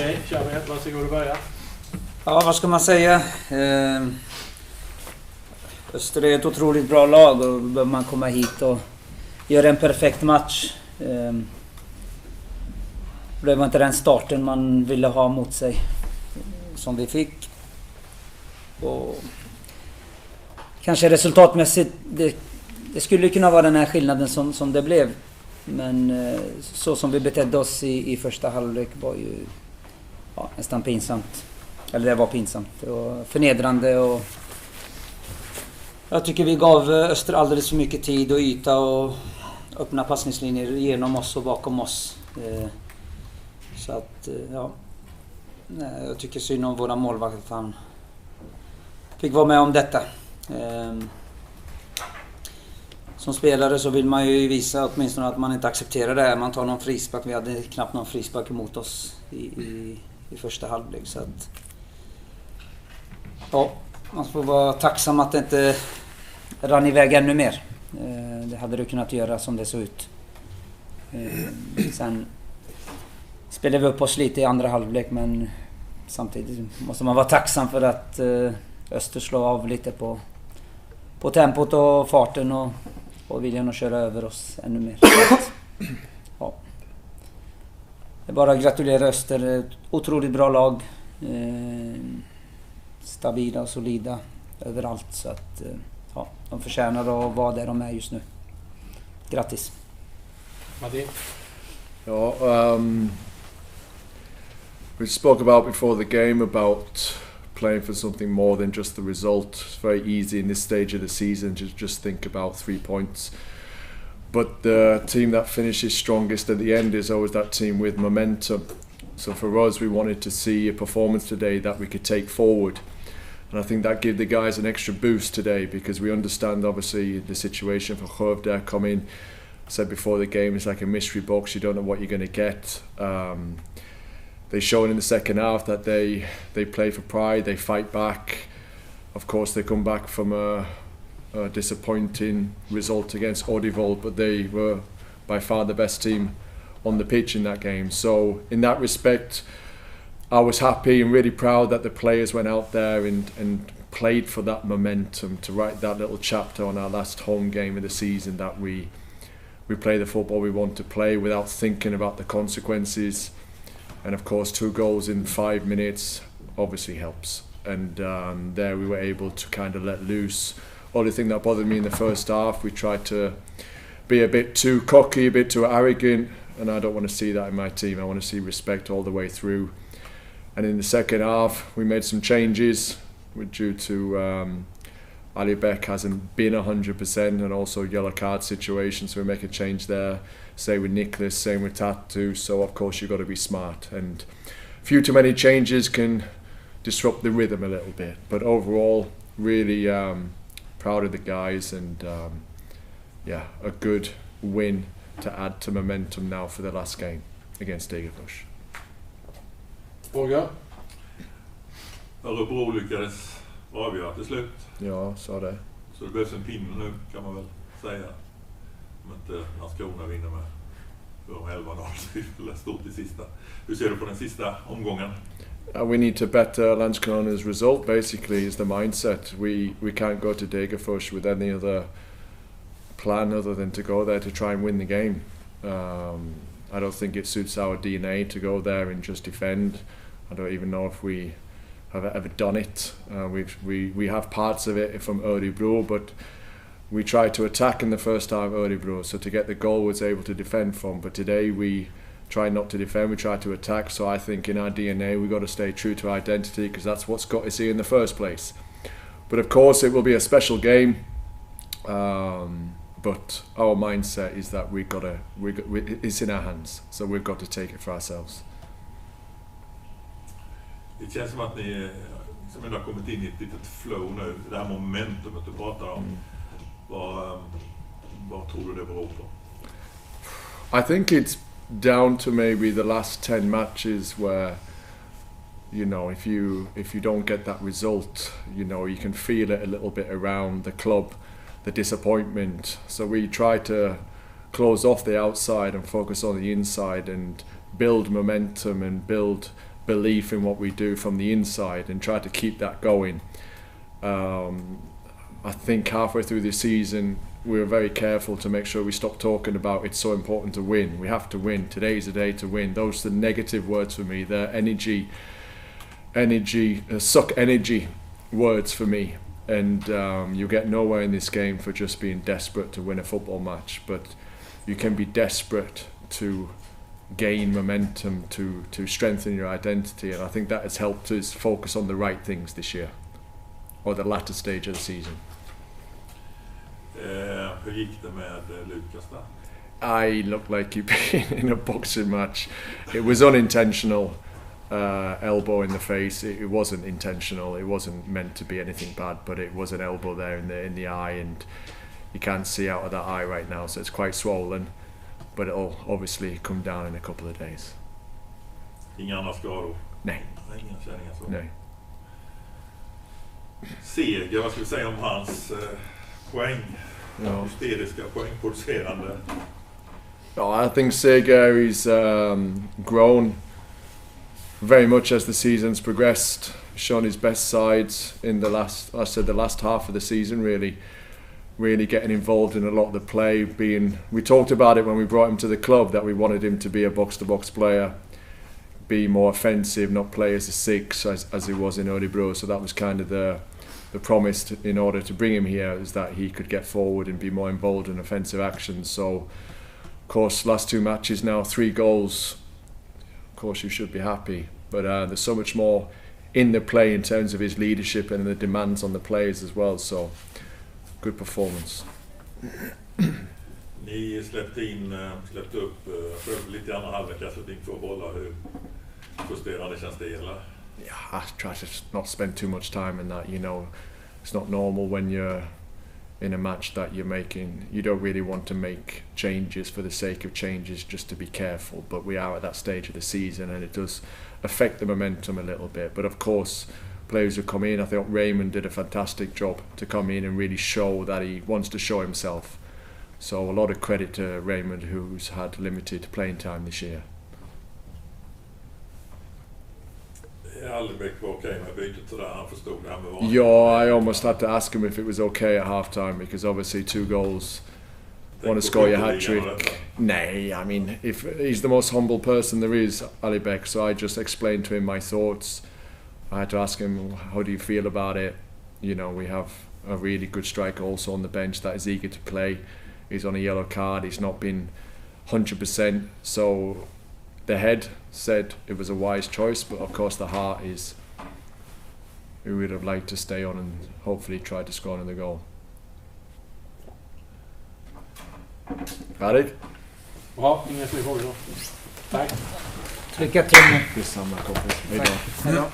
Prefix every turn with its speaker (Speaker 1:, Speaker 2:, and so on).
Speaker 1: Okej, Charbel, varsågod och börja.
Speaker 2: Ja, vad ska man säga? Öster är ett otroligt bra lag och behöver man komma hit och göra en perfekt match. Det var inte den starten man ville ha mot sig som vi fick. Och kanske resultatmässigt, det skulle kunna vara den här skillnaden som det blev. Men så som vi betedde oss i första halvlek var ju nästan pinsamt. Eller det var pinsamt och förnedrande. Och jag tycker vi gav Öster alldeles för mycket tid och yta och öppna passningslinjer genom oss och bakom oss. Så att, jag tycker synd om våra målvakt att han fick vara med om detta. Som spelare så vill man ju visa åtminstone att man inte accepterar det här. Man tar någon frispark. Vi hade knappt någon frispark emot oss i första halvlek. Så att, man får vara tacksam att det inte rann iväg ännu mer. Det hade du kunnat göra som det såg ut. Sen spelade vi upp oss lite i andra halvlek, men samtidigt måste man vara tacksam för att Öster slår av lite på tempot och farten och viljan att köra över oss ännu mer. Ja. Det är bara att gratulera Öster. Ett otroligt bra lag. Stabila och solida överallt. Så att de förtjänar att vara där de är just nu. Grattis.
Speaker 1: Martin?
Speaker 3: Ja, we spoke about before the game about playing for something more than just the result. It's very easy in this stage of the season to just think about 3 points. But the team that finishes strongest at the end is always that team with momentum. So for us, we wanted to see a performance today that we could take forward. And I think that gave the guys an extra boost today because we understand obviously the situation for Skövde coming. Said before the game, it's like a mystery box. You don't know what you're going to get. They shown in the second half that they play for pride, they fight back. Of course, they come back from a disappointing result against Oddevold, but they were by far the best team on the pitch in that game. So in that respect, I was happy and really proud that the players went out there and played for that momentum to write that little chapter on our last home game of the season, that we play the football we want to play without thinking about the consequences. And of course 2 goals in 5 minutes obviously helps. And there we were able to kind of let loose. Only thing that bothered me in the first half, we tried to be a bit too cocky, a bit too arrogant, and I don't want to see that in my team. I want to see respect all the way through. And in the second half, we made some changes due to Ali Beck hasn't been 100%, and also yellow card situation, so we make a change there. Same with Nicholas, same with Tatu, so of course you've got to be smart, and a few too many changes can disrupt the rhythm a little bit. But overall, really proud of the guys, and a good win to add to momentum now for the last game against Degerfors.
Speaker 1: Fråga?
Speaker 4: Örebro lyckades avgöra till slut.
Speaker 3: Ja, så det.
Speaker 4: Så det behövs en pinne nu, kan man väl säga. Om inte Landskrona vinner med 11-0 eller stort i sista. Hur ser du på den sista omgången?
Speaker 3: We need to better Landskrona's result, basically, is the mindset. We can't go to Degerfors with any other plan other than to go there to try and win the game. I don't think it suits our DNA to go there and just defend. I don't even know if we have ever done it. We have parts of it from Örebro, but we tried to attack in the first half Örebro, so to get the goal was able to defend from. But today we tried not to defend, we tried to attack. So I think in our DNA we got to stay true to identity, because that's what's got us here in the first place. But of course it will be a special game. But our mindset is that it's in our hands, so we've got to take it for ourselves.
Speaker 4: Det känns som att ni som ändå har kommit in i ett litet flow nu, det här momentumet du pratar om. Vad tror du det beror på?
Speaker 3: I think it's down to maybe the last 10 matches where, you know, if you don't get that result, you know, you can feel it a little bit around the club, the disappointment. So we try to close off the outside and focus on the inside and build momentum and build belief in what we do from the inside and try to keep that going. I think halfway through the season we were very careful to make sure we stopped talking about it's so important to win. We have to win. Today's the day to win. Those are the negative words for me. They're suck energy words for me. And you get nowhere in this game for just being desperate to win a football match. But you can be desperate to gain momentum, to strengthen your identity. And I think that has helped us focus on the right things this year, or the latter stage of the season.
Speaker 4: Hur gick det med Lukas då?
Speaker 3: I looked like he'd been in a boxing match. It was unintentional. Elbow in the face. It wasn't intentional. It wasn't meant to be anything bad, but it was an elbow there in the eye, and you can't see out of that eye right now, so it's quite swollen. But it'll obviously come down in a couple of days.
Speaker 4: Inga andra skador?
Speaker 3: Nej.
Speaker 4: Inga känningar så?
Speaker 3: Nej.
Speaker 4: Seger, vad ska vi säga om hans poäng?
Speaker 3: Ja.
Speaker 4: Hysteriska poängproducerande.
Speaker 3: I think Seger is grown very much as the season's progressed, shown his best sides in the last half of the season, really getting involved in a lot of the play. We talked about it when we brought him to the club, that we wanted him to be a box-to-box player, be more offensive, not play as a six as he was in Örebro. So that was kind of the promise in order to bring him here, is that he could get forward and be more involved in offensive actions. So, of course, last 2 matches now, 3 goals. Of course, you should be happy. But there's so much more in the play in terms of his leadership and the demands on the players as well. So, good performance.
Speaker 4: Ni släppte upp lite i andra halvlek, släppte in 2 bollar. Hur frustrerande känns det, eller?
Speaker 3: Yeah, I try to not spend too much time in that. It's not normal when you're in a match that you're making. You don't really want to make changes for the sake of changes, just to be careful. But we are at that stage of the season, and it does affect the momentum a little bit. But of course, players who come in, I think Raymond did a fantastic job to come in and really show that he wants to show himself. So a lot of credit to Raymond, who's had limited playing time this year.
Speaker 4: Albeck var okej med bytet sådär, han förstod det här med vanligt.
Speaker 3: Yeah, I almost had to ask him if it was okay at halftime, because obviously 2 goals, want to score your hat-trick. Nay, I mean, if he's the most humble person there is, Albeck, so I just explained to him my thoughts. I had to ask him, how do you feel about it? We have a really good striker also on the bench that is eager to play. He's on a yellow card, he's not been 100%, so the head said it was a wise choice, but of course the heart is, we would have liked to stay on and hopefully try to score another goal. Färdig?
Speaker 1: Ja, inga fler frågor då. Tack.
Speaker 2: Lycka till nu.
Speaker 3: Detsamma kompis. Hej då.
Speaker 2: Hej då.